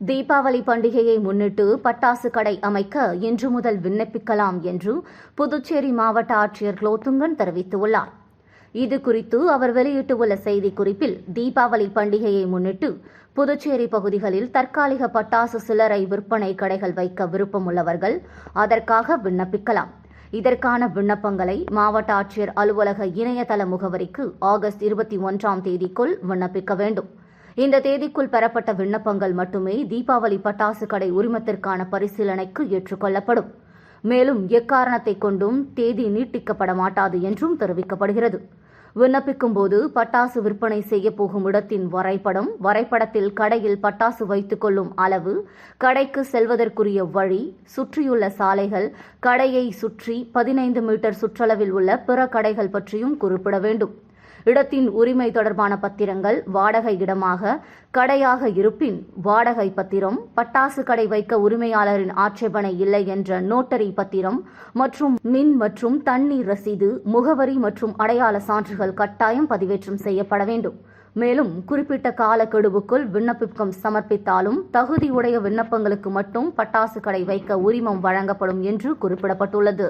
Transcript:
தீபாவளி பண்டிகையை முன்னிட்டு பட்டாசு கடை அமைக்க இன்று முதல் விண்ணப்பிக்கலாம் என்று புதுச்சேரி மாவட்ட ஆட்சியர் குலோத்துங்கன் தெரிவித்துள்ளார். இதுகுறித்து அவர் வெளியிட்டுள்ள செய்திக்குறிப்பில், தீபாவளி பண்டிகையை முன்னிட்டு புதுச்சேரி பகுதிகளில் தற்காலிக பட்டாசு சில்லறை விற்பனை கடைகள் வைக்க விருப்பமுள்ளவர்கள் அதற்காக விண்ணப்பிக்கலாம். இதற்கான விண்ணப்பங்களை மாவட்ட ஆட்சியர் அலுவலக இணையதள முகவரிக்கு ஆகஸ்ட் 21ஆம் தேதிக்குள் விண்ணப்பிக்க வேண்டும். இந்த தேதிக்குள் பெறப்பட்ட விண்ணப்பங்கள் மட்டுமே தீபாவளி பட்டாசு கடை உரிமத்திற்கான பரிசீலனைக்கு ஏற்றுக்கொள்ளப்படும். மேலும் எக்காரணத்தை கொண்டும் தேதி நீட்டிக்கப்பட மாட்டாது என்றும் தெரிவிக்கப்படுகிறது. விண்ணப்பிக்கும் போது பட்டாசு விற்பனை செய்யப்போகும் இடத்தின் வரைபடத்தில் கடையில் பட்டாசு வைத்துக் கொள்ளும் அளவு, கடைக்கு செல்வதற்குரிய வழி, சுற்றியுள்ள சாலைகள், கடையை சுற்றி 15 மீட்டர் சுற்றளவில் உள்ள பிற கடைகள் பற்றியும் குறிப்பிட வேண்டும். இடத்தின் உரிமை தொடர்பான பத்திரங்கள், வாடகை இடமாக கடையாக இருப்பின் வாடகை பத்திரம், பட்டாசு கடை வைக்க உரிமையாளரின் ஆட்சேபனை இல்லை என்ற நோட்டரி பத்திரம் மற்றும் மின் மற்றும் தண்ணீர் ரசீது, முகவரி மற்றும் அடையாள சான்றுகள் கட்டாயம் பதிவேற்றம் செய்யப்பட வேண்டும். மேலும் குறிப்பிட்ட காலக்கெடுவுக்குள் விண்ணப்பம் சமர்ப்பித்தாலும் தகுதியுடைய விண்ணப்பங்களுக்கு மட்டும் பட்டாசு கடை வைக்க உரிமம் வழங்கப்படும் என்று குறிப்பிடப்பட்டுள்ளது.